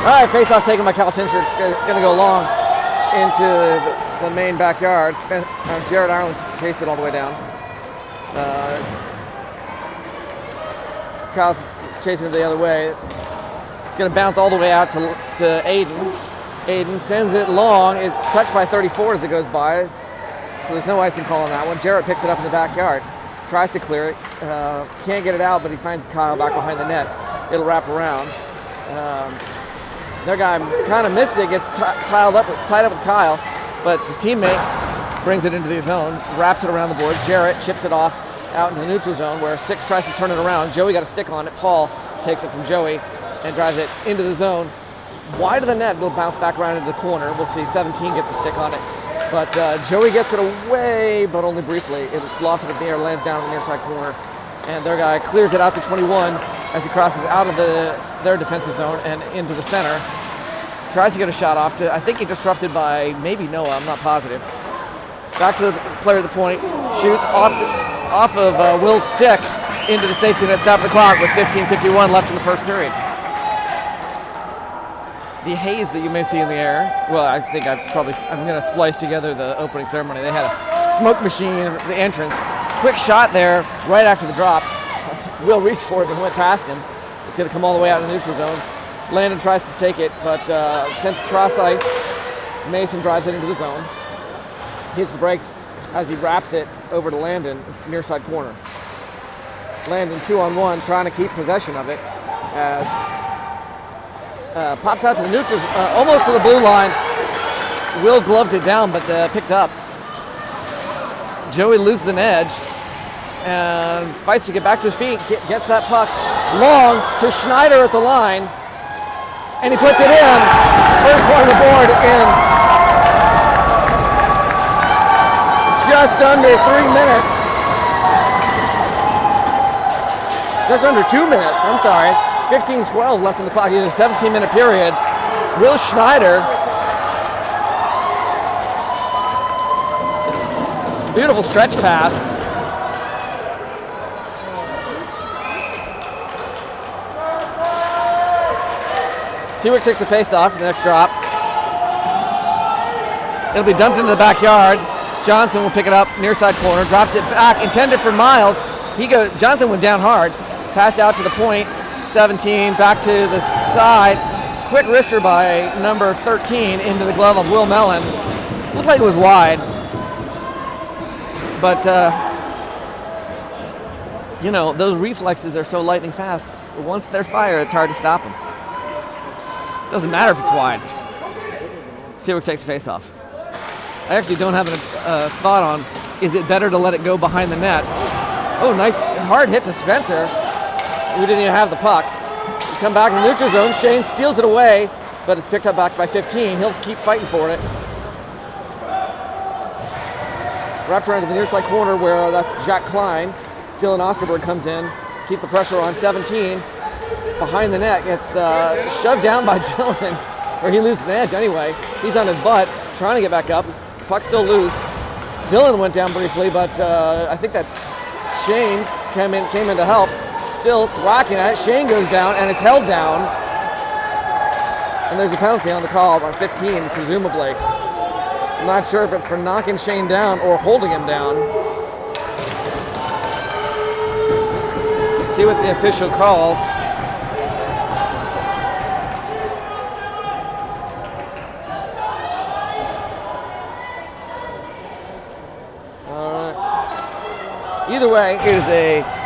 All right, face-off taken by Kyle Tinser. It's going to go long into the Maine backyard. Jared Ireland chased it all the way down. Kyle's chasing it the other way. It's going to bounce all the way out to Aiden. Aiden sends it long. It's touched by 34 as it goes by. So there's no icing call on that one. Jarrett picks it up in the backyard. Tries to clear it. Can't get it out, but he finds Kyle back behind the net. It'll wrap around. Their guy kind of missed it, gets tied up with Kyle, but his teammate brings it into the zone, wraps it around the boards. Jarrett chips it off out in the neutral zone where 6 tries to turn it around. Joey got a stick on it. Paul takes it from Joey and drives it into the zone. Wide of the net, it'll bounce back around into the corner. We'll see 17 gets a stick on it. But Joey gets it away, but only briefly. It's lost it up in the air, lands down in the near side corner. And their guy clears it out to 21 as he crosses out of their defensive zone and into the center. Tries to get a shot off. I think he disrupted by maybe Noah, I'm not positive. Back to the player at the point. Shoots off of Will's stick into the safety net, stop the clock with 15:51 left in the first period. The haze that you may see in the air, well, I think I'm going to splice together the opening ceremony. They had a smoke machine at the entrance. Quick shot there right after the drop. Will reached for it but went past him. It's going to come all the way out in the neutral zone. Landon tries to take it, but since cross ice, Mason drives it into the zone. Hits the brakes as he wraps it over to Landon, near side corner. Landon 2-on-1, trying to keep possession of it as pops out to the neutrals, almost to the blue line. Will gloved it down, but picked up. Joey loses an edge and fights to get back to his feet, gets that puck long to Schneider at the line, and he puts it in. First point of the board in just under 3 minutes. Just under 2 minutes, I'm sorry. 15-12 left in the clock. These are 17-minute periods. Will Schneider. Beautiful stretch pass. Seawick takes the face off for the next drop. It'll be dumped into the backyard. Johnson will pick it up near side corner, drops it back, intended for Miles. Johnson went down hard, passed out to the point. 17 back to the side. Quick wrister by number 13 into the glove of Will Mellon. Looked like it was wide. But, those reflexes are so lightning fast. Once they're fired, it's hard to stop them. Doesn't matter if it's wide. Seawick takes face off. I actually don't have a thought on, is it better to let it go behind the net? Oh, nice hard hit to Spencer. We didn't even have the puck. We come back in the neutral zone. Shane steals it away, but it's picked up back by 15. He'll keep fighting for it. Wrapped around to the near side corner where that's Jack Klein. Dylan Osterberg comes in, keep the pressure on 17. Behind the net, gets shoved down by Dylan, where he loses an edge anyway. He's on his butt, trying to get back up. Puck's still loose. Dylan went down briefly, but I think that's Shane came in to help. Still whacking at it. Shane goes down and is held down. And there's a penalty on the call by 15, presumably. I'm not sure if it's for knocking Shane down or holding him down. Let's see what the official calls. Either way, it is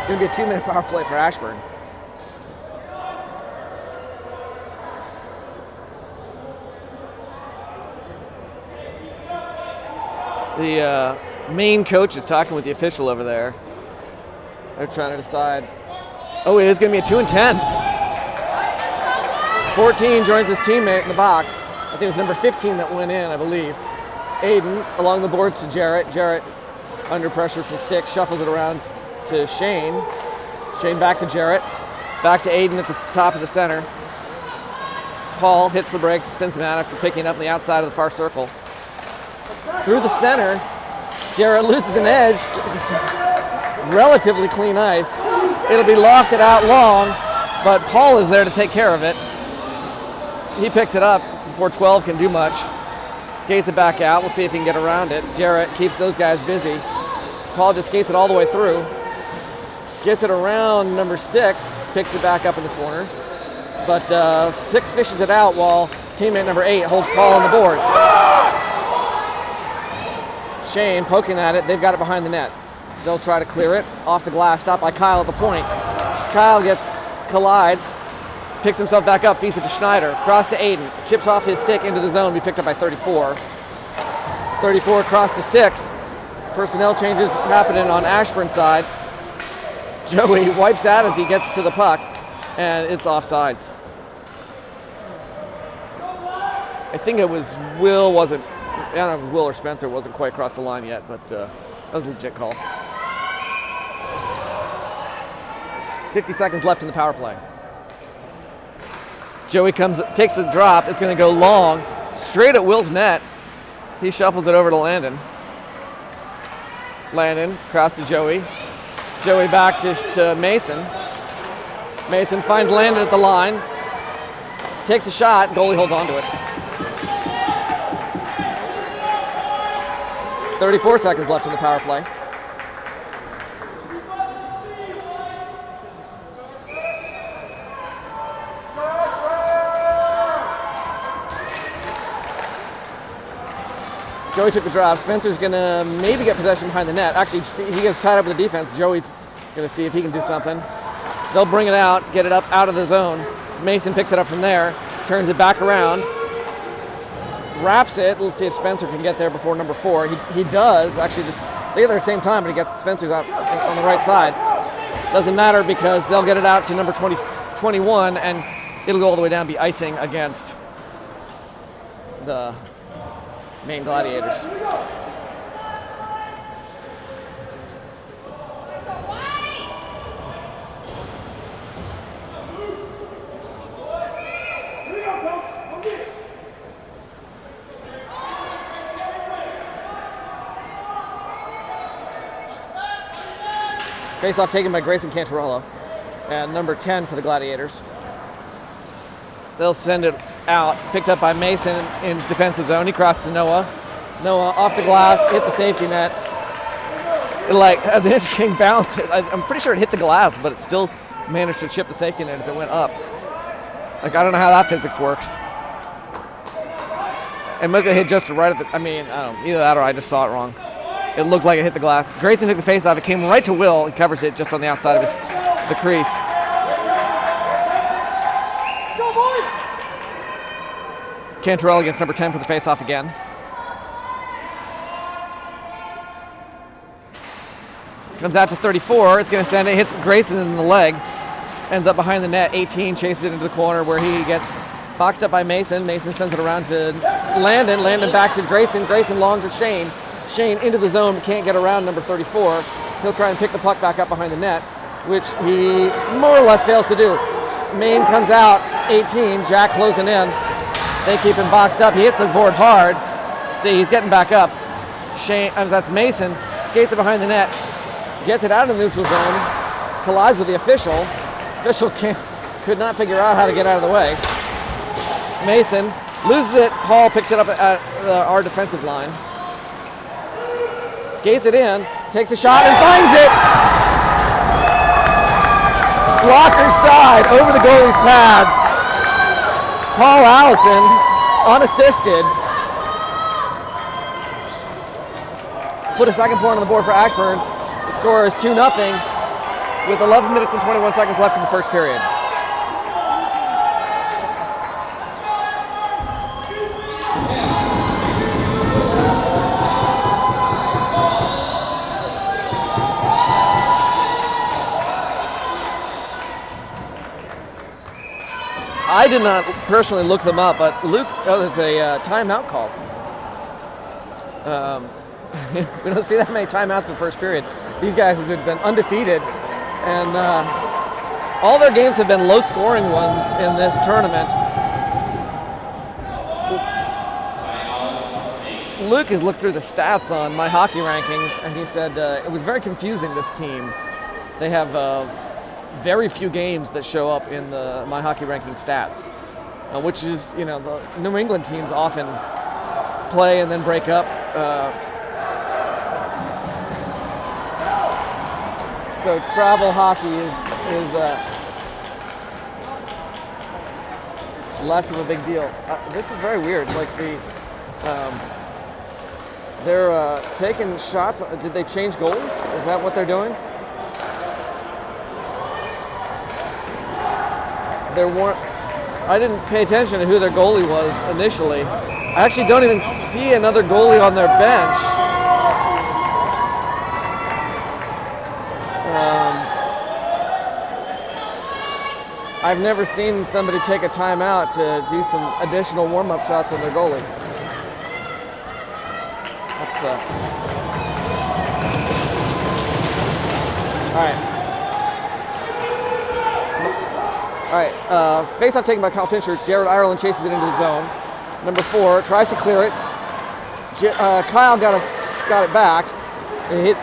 going to be a 2-minute power play for Ashburn. The Maine coach is talking with the official over there. They're trying to decide. Oh, it is going to be a 2-10. 14 joins his teammate in the box. I think it was number 15 that went in, I believe. Aiden along the boards to Jarrett. Jarrett under pressure from 6, shuffles it around to Shane. Shane back to Jarrett. Back to Aiden at the top of the center. Paul hits the brakes, spins him out after picking up on the outside of the far circle. Through the center, Jarrett loses an edge. Relatively clean ice. It'll be lofted out long, but Paul is there to take care of it. He picks it up before 12 can do much. Skates it back out. We'll see if he can get around it. Jarrett keeps those guys busy. Paul just skates it all the way through. Gets it around number 6. Picks it back up in the corner. But 6 fishes it out while teammate number 8 holds Paul on the boards. Shane poking at it. They've got it behind the net. They'll try to clear it. Off the glass. Stopped by Kyle at the point. Kyle collides. Picks himself back up, feeds it to Schneider. Cross to Aiden. Chips off his stick into the zone. Be picked up by 34. 34 across to 6. Personnel changes happening on Ashburn side. Joey wipes out as he gets to the puck, and it's offsides. I think it was Will, wasn't, I don't know if it was Will or Spencer, wasn't quite across the line yet, but that was a legit call. 50 seconds left in the power play. Joey takes the drop. It's going to go long, straight at Will's net. He shuffles it over to Landon. Landon, cross to Joey. Joey back to Mason. Mason finds Landon at the line. Takes a shot. Goalie holds on to it. 34 seconds left in the power play. Joey took the drop. Spencer's going to maybe get possession behind the net. Actually, he gets tied up with the defense. Joey's going to see if he can do something. They'll bring it out, get it up out of the zone. Mason picks it up from there, turns it back around, wraps it. Let's see if Spencer can get there before number 4. He does. Actually, they get there at the same time, but he gets Spencer's out on the right side. Doesn't matter because they'll get it out to number 21, and it'll go all the way down, be icing against the Maine Gladiators. Face-off taken by Grayson Cantarella, and number 10 for the Gladiators. They'll send it out, picked up by Mason in his defensive zone. He crossed to Noah. Noah off the glass, hit the safety net. It has an interesting bounce. I'm pretty sure it hit the glass, but it still managed to chip the safety net as it went up. I don't know how that physics works. It must have hit just right at the, I don't know, either that or I just saw it wrong. It looked like it hit the glass. Grayson took the face off. It came right to Will. He covers it just on the outside of the crease. Cantarella against number 10 for the face-off again. Comes out to 34. It's going to send it. Hits Grayson in the leg. Ends up behind the net. 18 chases it into the corner where he gets boxed up by Mason. Mason sends it around to Landon. Landon back to Grayson. Grayson long to Shane. Shane into the zone, can't get around number 34. He'll try and pick the puck back up behind the net, which he more or less fails to do. Maine comes out, 18, Jack closing in. They keep him boxed up. He hits the board hard. See, he's getting back up. Shane, that's Mason, skates it behind the net, gets it out of the neutral zone, collides with the official. Official could not figure out how to get out of the way. Mason loses it. Paul picks it up at our defensive line. Skates it in, takes a shot and finds it. Blocker side over the goalie's pads. Paul Allison, unassisted. Put a second point on the board for Ashburn. The score is 2-0 with 11 minutes and 21 seconds left in the first period. I did not personally look them up, but Luke, there's a timeout called. We don't see that many timeouts in the first period. These guys have been undefeated, and all their games have been low-scoring ones in this tournament. Luke has looked through the stats on my hockey rankings, and he said it was very confusing, this team. They have very few games that show up in the my hockey ranking stats. which is, the New England teams often play and then break up. So travel hockey is less of a big deal. This is very weird. Like they're taking shots. Did they change goalies? Is that what they're doing? I didn't pay attention to who their goalie was initially. I actually don't even see another goalie on their bench. I've never seen somebody take a timeout to do some additional warm-up shots on their goalie. That's all right. Face-off taken by Kyle Tincher. Jared Ireland chases it into the zone. Number 4 tries to clear it. Kyle got it back.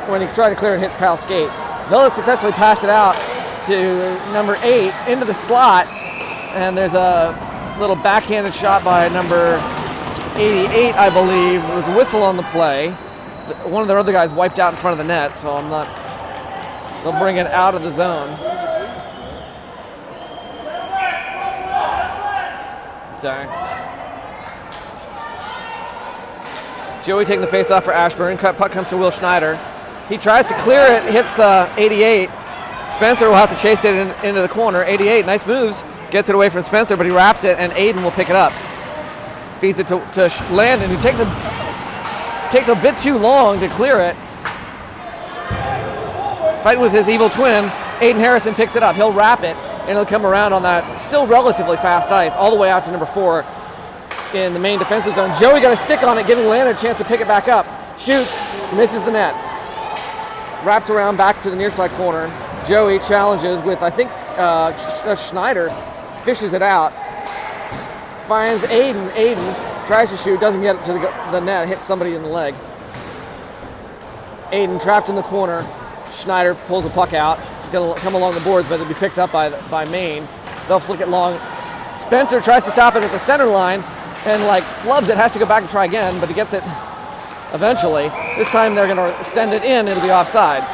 When he tried to clear it, hits Kyle's skate. They'll successfully pass it out to number 8 into the slot, and there's a little backhanded shot by number 88, I believe. There's a whistle on the play. One of their other guys wiped out in front of the net, so they'll bring it out of the zone. Sorry. Joey taking the face-off for Ashburn. Puck comes to Will Schneider. He tries to clear it, hits 88. Spencer will have to chase it into the corner. 88, nice moves. Gets it away from Spencer, but he wraps it, and Aiden will pick it up. Feeds it to Landon, who takes a bit too long to clear it. Fighting with his evil twin, Aiden Harrison picks it up. He'll wrap it, and he'll come around on that still relatively fast ice, all the way out to number 4 in the main defensive zone. Joey got a stick on it, giving Landon a chance to pick it back up. Shoots, misses the net. Wraps around back to the near side corner. Joey challenges with, I think, Schneider, fishes it out. Finds Aiden. Aiden tries to shoot, doesn't get it to the net, hits somebody in the leg. Aiden trapped in the corner. Schneider pulls the puck out. It's going to come along the boards, but it'll be picked up by Maine. They'll flick it long. Spencer tries to stop it at the center line and flubs it, has to go back and try again, but he gets it eventually. This time they're going to send it in, it'll be offsides.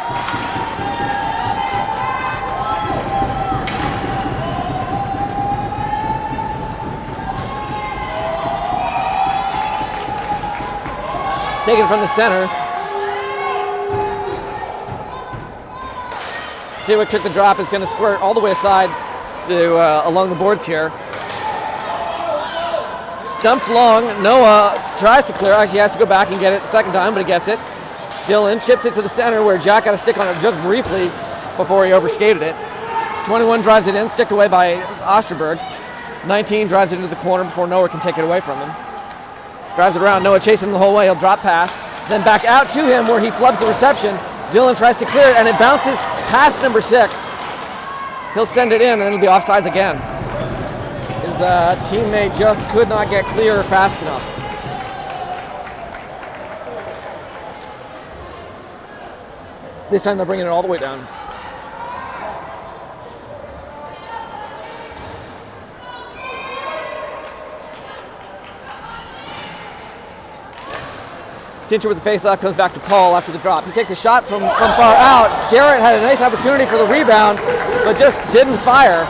Taken from the center. Seawick took the drop. It's going to squirt all the way aside to along the boards here. Dumped long. Noah tries to clear. He has to go back and get it the second time, but he gets it. Dylan chips it to the center where Jack got a stick on it just briefly before he overskated it. 21 drives it in, sticked away by Osterberg. 19 drives it into the corner before Noah can take it away from him. Drives it around. Noah chasing him the whole way. He'll drop pass. Then back out to him where he flubs the reception. Dylan tries to clear it, and it bounces past number 6. He'll send it in, and it'll be offsides again. His teammate just could not get clear fast enough. This time they're bringing it all the way down. Tincher with the face-off comes back to Paul after the drop. He takes a shot from far out. Jarrett had a nice opportunity for the rebound, but just didn't fire.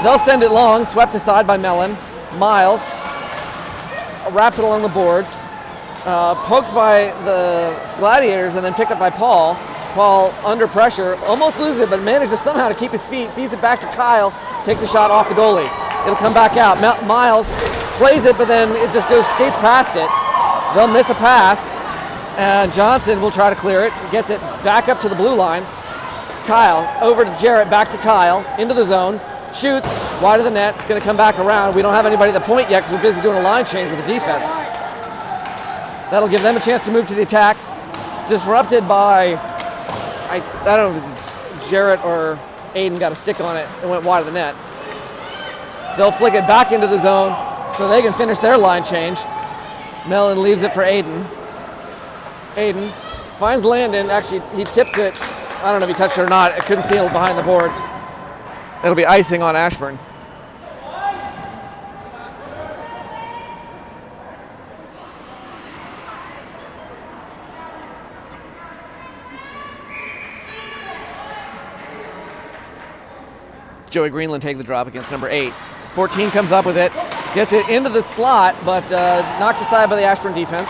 They'll send it long, swept aside by Mellon. Miles wraps it along the boards, pokes by the Gladiators, and then picked up by Paul. Paul under pressure, almost loses it, but manages somehow to keep his feet, feeds it back to Kyle, takes a shot off the goalie. It'll come back out. Miles plays it, but then it just skates past it. They'll miss a pass. And Johnson will try to clear it, gets it back up to the blue line. Kyle, over to Jarrett, back to Kyle, into the zone, shoots, wide of the net, it's going to come back around. We don't have anybody at the point yet because we're busy doing a line change with the defense. That'll give them a chance to move to the attack. Disrupted by, I don't know if it was Jarrett or Aiden got a stick on it and went wide of the net. They'll flick it back into the zone so they can finish their line change. Mellon leaves it for Aiden. Aiden finds Landon. Actually, he tips it. I don't know if he touched it or not. I couldn't see it behind the boards. It'll be icing on Ashburn. Joey Greenland take the drop against number 8. 14 comes up with it, gets it into the slot, but knocked aside by the Ashburn defense.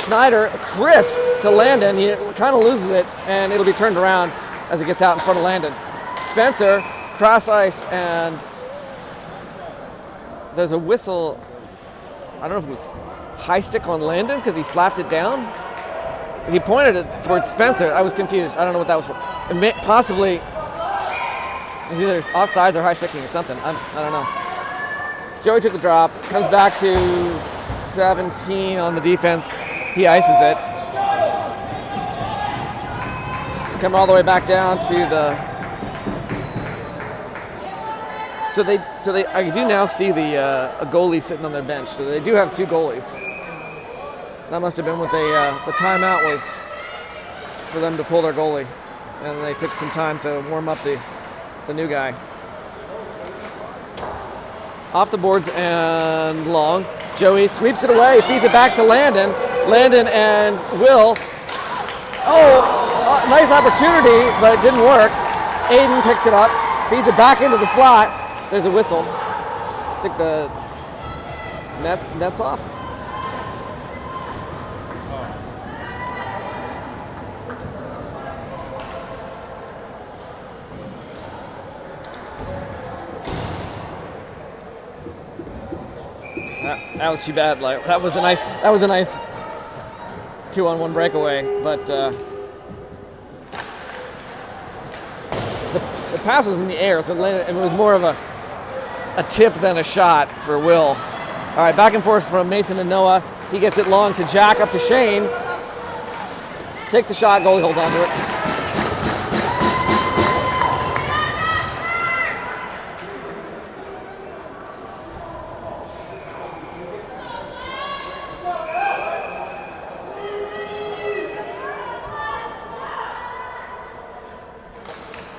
Schneider, crisp to Landon. He kind of loses it, and it'll be turned around as it gets out in front of Landon. Spencer, cross ice, and there's a whistle. I don't know if it was high stick on Landon because he slapped it down. He pointed it towards Spencer. I was confused. I don't know what that was for. It may, possibly, it's either offsides or high sticking or something. I don't know. Joey took the drop, comes back to 17 on the defense. He ices it. Come all the way back down to the. So they. I do now see a goalie sitting on their bench. So they do have 2 goalies. That must have been what the timeout was for them to pull their goalie, and they took some time to warm up the new guy. Off the boards and long. Joey sweeps it away, feeds it back to Landon. Landon and Will. Oh, nice opportunity, but it didn't work. Aiden picks it up, feeds it back into the slot. There's a whistle. I think the net's off. That was too bad. Like that was a nice 2-on-1 breakaway, but the pass was in the air, so it was more of a tip than a shot for Will. All right, back and forth from Mason and Noah. He gets it long to Jack, up to Shane. Takes the shot, goalie holds on to it.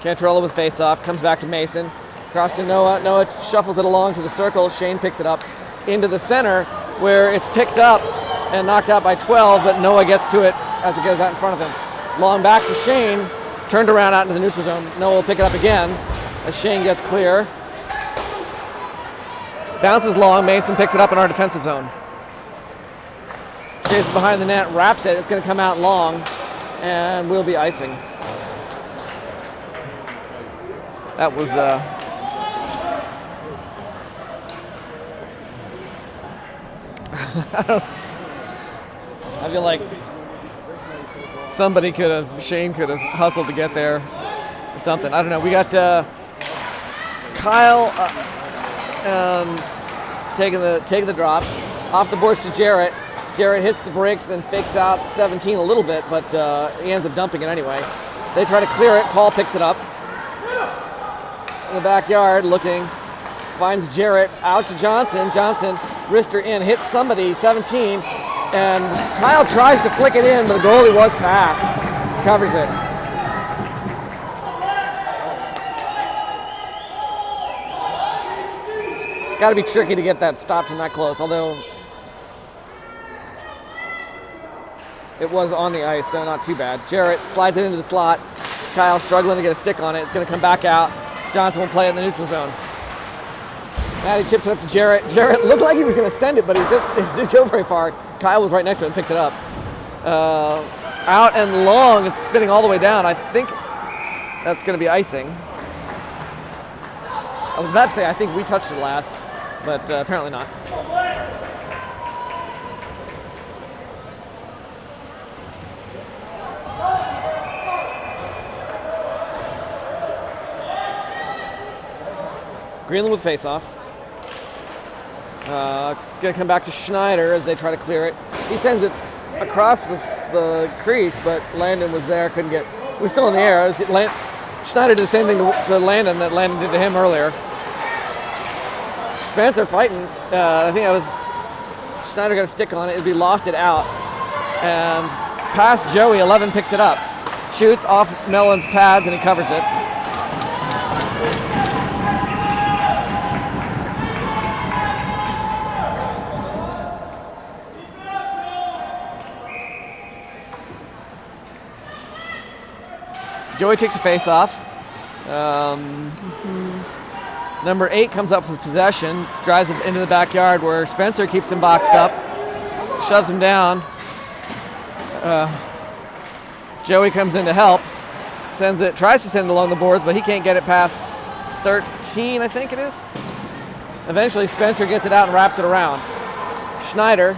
Cantrella with face-off, comes back to Mason. Cross to Noah. Noah shuffles it along to the circle. Shane picks it up into the center where it's picked up and knocked out by 12, but Noah gets to it as it goes out in front of him. Long back to Shane, turned around out into the neutral zone. Noah will pick it up again as Shane gets clear. Bounces long, Mason picks it up in our defensive zone. Chases behind the net, wraps it. It's going to come out long, and we'll be icing. That was I feel like Shane could have hustled to get there or something. I don't know. We got Kyle taking the drop off the boards to Jarrett. Jarrett hits the brakes and fakes out 17 a little bit, but he ends up dumping it anyway. They try to clear it. Paul picks it up in the backyard, looking, finds Jarrett out to Johnson. Johnson wrister in, hits somebody, 17, and Kyle tries to flick it in, but the goalie was fast. Covers it. Got to be tricky to get that stop from that close, although it was on the ice, so not too bad. Jarrett slides it into the slot. Kyle struggling to get a stick on it. It's going to come back out. Johnson will play it in the neutral zone. Matty chips it up to Jarrett. Jarrett looked like he was going to send it, but it didn't go very far. Kyle was right next to it and picked it up. Out and long. It's spinning all the way down. I think that's going to be icing. I was about to say I think we touched it last, but apparently not. Greenland with face-off. It's going to come back to Schneider as they try to clear it. He sends it across the crease, but Landon was there, couldn't get. It was still in the air. Schneider did the same thing to Landon that Landon did to him earlier. Spencer fighting. I think that was Schneider got a stick on it. It'd be lofted out. And past Joey, 11 picks it up. Shoots off Mellon's pads and he covers it. Joey takes a face-off. Number 8 comes up with possession, drives him into the backyard where Spencer keeps him boxed up, shoves him down. Joey comes in to help, tries to send it along the boards, but he can't get it past 13, I think it is. Eventually, Spencer gets it out and wraps it around. Schneider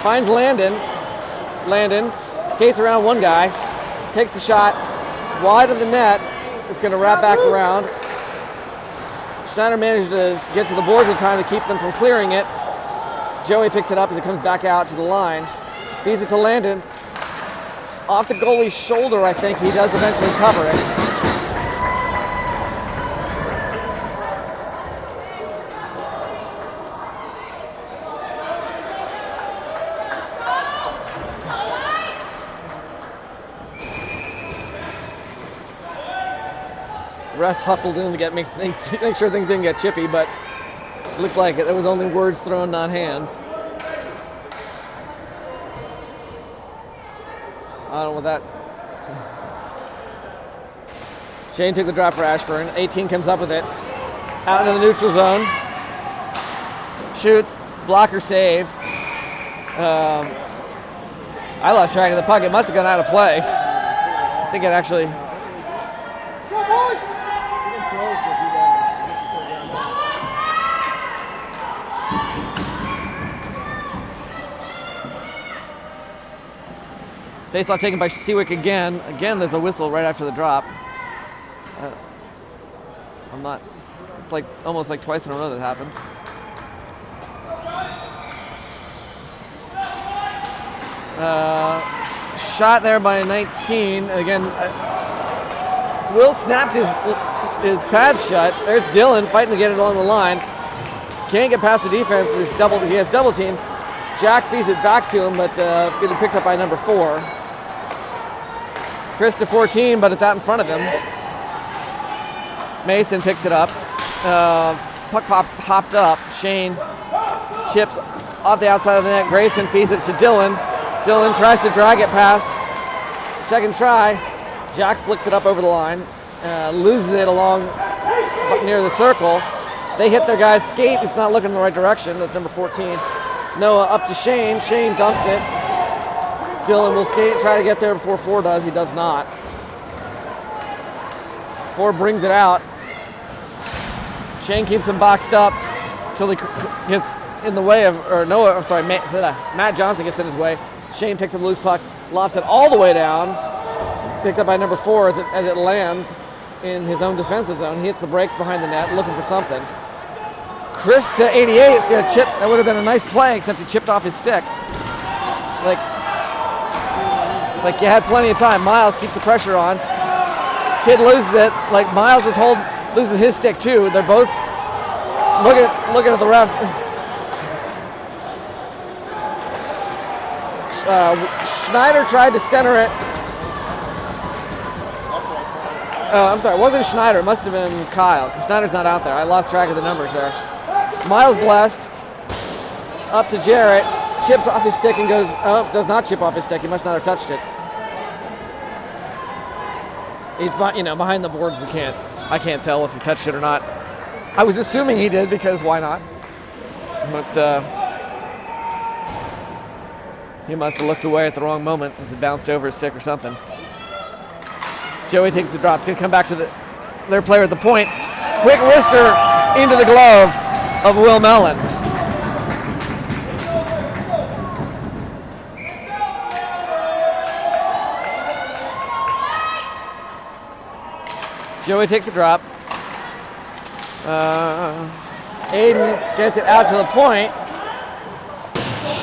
finds Landon. Landon skates around one guy, takes the shot wide of the net. It's going to wrap back around. Schneider manages to get to the boards in time to keep them from clearing it. Joey picks it up as it comes back out to the line. Feeds it to Landon. Off the goalie's shoulder, I think. He does eventually cover it. Russ hustled in to make sure things didn't get chippy, but it looked like it. There was only words thrown, not hands. I don't know what that. Shane took the drop for Ashburn. 18 comes up with it. Out into the neutral zone. Shoots. Blocker save. I lost track of the puck. It must have gone out of play. I think it actually. Face-off taken by Seawick again. Again, there's a whistle right after the drop. I'm not. It's like almost like twice in a row that happened. Shot there by 19. Again, Will snapped his pad shut. There's Dylan fighting to get it along the line. Can't get past the defense. He has double team. Jack feeds it back to him, but getting picked up by number 4. Chris to 14, but it's out in front of him. Mason picks it up. Puck hopped up. Shane chips off the outside of the net. Grayson feeds it to Dylan. Dylan tries to drag it past. Second try. Jack flicks it up over the line. Loses it along near the circle. They hit their guy's skate. It's not looking in the right direction. That's number 14. Noah up to Shane. Shane dumps it. Dylan will skate and try to get there before 4 does. He does not. 4 brings it out. Shane keeps him boxed up until he gets in the way of, Matt Johnson gets in his way. Shane picks up a loose puck, lofts it all the way down. Picked up by number 4 as it lands in his own defensive zone. He hits the brakes behind the net, looking for something. Chris to 88, it's going to chip. That would have been a nice play, except he chipped off his stick. It's like you had plenty of time. Miles keeps the pressure on. Kid loses it. Like Miles loses his stick too. They're both looking at the refs. Schneider tried to center it. I'm sorry, it wasn't Schneider. It must have been Kyle, because Schneider's not out there. I lost track of the numbers there. Miles blessed. Up to Jarrett. Chips off his stick and goes, does not chip off his stick. He must not have touched it. He's, behind the boards. I can't tell if he touched it or not. I was assuming he did because why not? But he must have looked away at the wrong moment as it bounced over his stick or something. Joey takes the drop. It's going to come back to their player at the point. Quick wrister into the glove of Will Mellon. Joey takes the drop. Aiden gets it out to the point.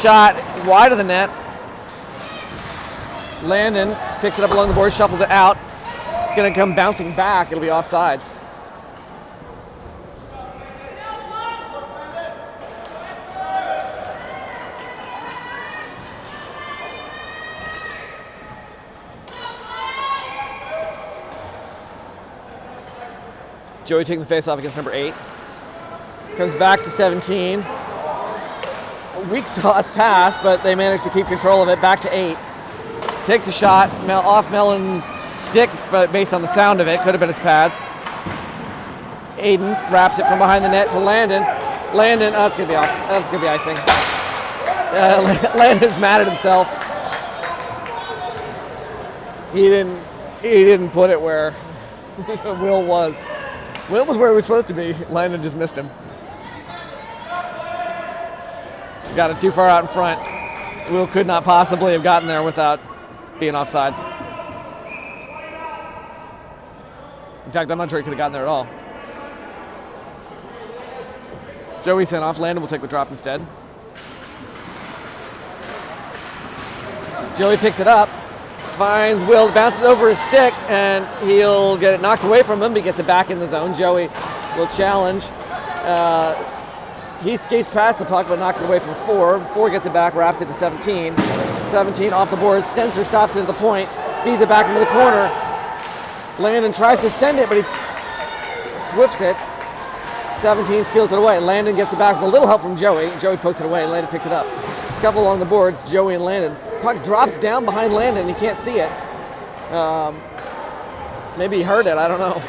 Shot wide of the net. Landon picks it up along the board, shuffles it out. It's going to come bouncing back. It'll be offsides. Joey taking the face off against number 8. Comes back to 17. A weak sauce pass, but they managed to keep control of it. Back to 8. Takes a shot off Mellon's stick, but based on the sound of it, could have been his pads. Aiden wraps it from behind the net to Landon. Landon, oh, that's gonna be awesome. That's gonna be icing. Landon's mad at himself. He didn't put it where Will was. Will was where he was supposed to be. Landon just missed him. Got it too far out in front. Will could not possibly have gotten there without being offsides. In fact, I'm not sure he could have gotten there at all. Joey sent off. Landon will take the drop instead. Joey picks it up, finds Will, bounces over his stick, and he'll get it knocked away from him. He gets it back in the zone. Joey will challenge. He skates past the puck, but knocks it away from 4. 4 gets it back, wraps it to 17. 17 off the board. Stenser stops it at the point, feeds it back into the corner. Landon tries to send it, but he swifts it. 17 steals it away. Landon gets it back with a little help from Joey. Joey poked it away. Landon picked it up. Scuffle along the boards. Joey and Landon. Puck drops down behind Landon. He can't see it. Maybe he heard it. I don't know.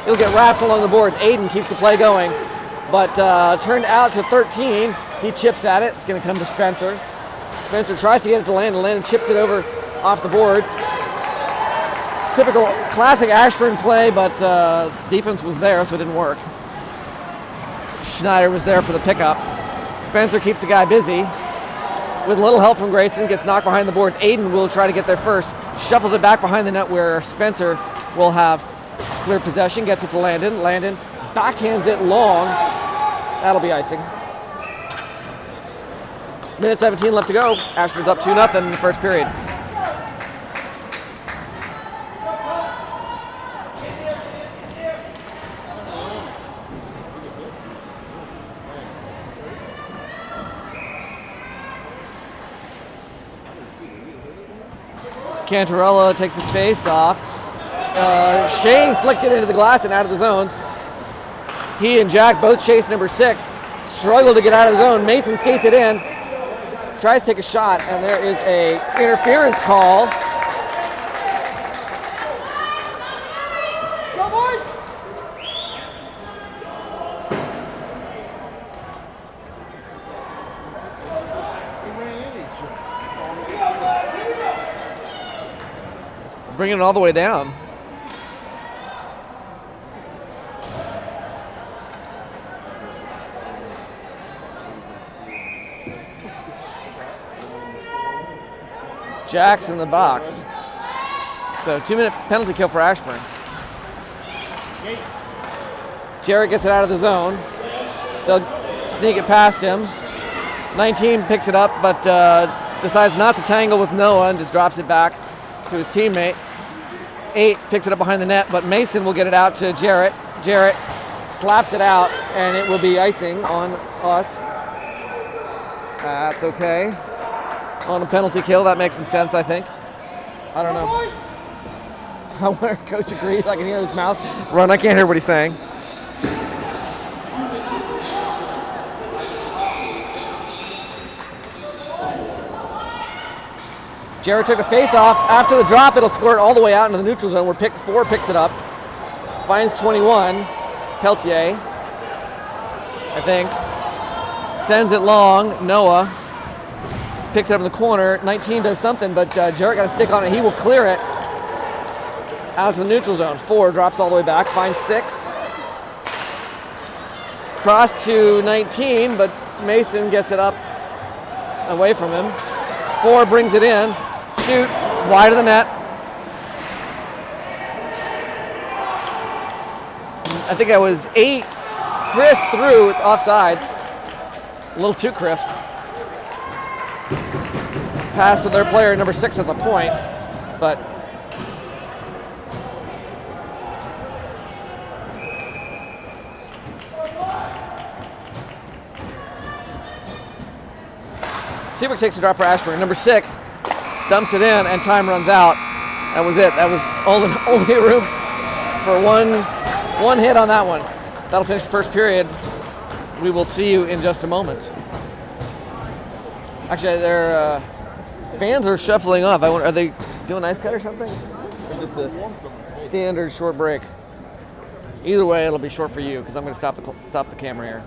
He'll get wrapped along the boards. Aiden keeps the play going, but turned out to 13. He chips at it. It's going to come to Spencer. Spencer tries to get it to Landon. Landon chips it over off the boards. Typical classic Ashburn play, but defense was there, so it didn't work. Schneider was there for the pickup. Spencer keeps the guy busy. With a little help from Grayson, gets knocked behind the boards. Aiden will try to get there first. Shuffles it back behind the net where Spencer will have clear possession. Gets it to Landon. Landon backhands it long. That'll be icing. Minute 17 left to go. Ashburn's up 2-0 in the first period. Cantarella takes his face off. Shane flicked it into the glass and out of the zone. He and Jack both chase number 6. Struggle to get out of the zone. Mason skates it in. Tries to take a shot, and there is a interference call. Go, boys! Bringing it all the way down. Jack's in the box. So 2-minute penalty kill for Ashburn. Jarrett gets it out of the zone. They'll sneak it past him. 19 picks it up, but decides not to tangle with Noah and just drops it back to his teammate. 8 picks it up behind the net, but Mason will get it out to Jarrett. Jarrett slaps it out, and it will be icing on us. That's okay. On a penalty kill, that makes some sense, I think. I don't know. Where Coach agrees, I can hear his mouth run. I can't hear what he's saying. Jarrett took a face off. After the drop, it'll squirt all the way out into the neutral zone where pick 4 picks it up. Finds 21. Peltier, I think. Sends it long. Noah picks it up in the corner. 19 does something, but Jarrett got a stick on it. He will clear it out to the neutral zone. 4 drops all the way back. Finds 6. Cross to 19, but Mason gets it up away from him. 4 brings it in. Shoot, wide of the net. I think that was 8. Crisp through, it's offsides. A little too crisp. Pass to their player, number 6 at the point, but Seabrook takes a drop for Ashburn. Number 6 dumps it in, and time runs out. That was it. That was only room for one hit on that one. That'll finish the first period. We will see you in just a moment. Actually, their fans are shuffling off. Are they doing ice cut or something? Or just a standard short break? Either way, it'll be short for you because I'm going to stop the camera here.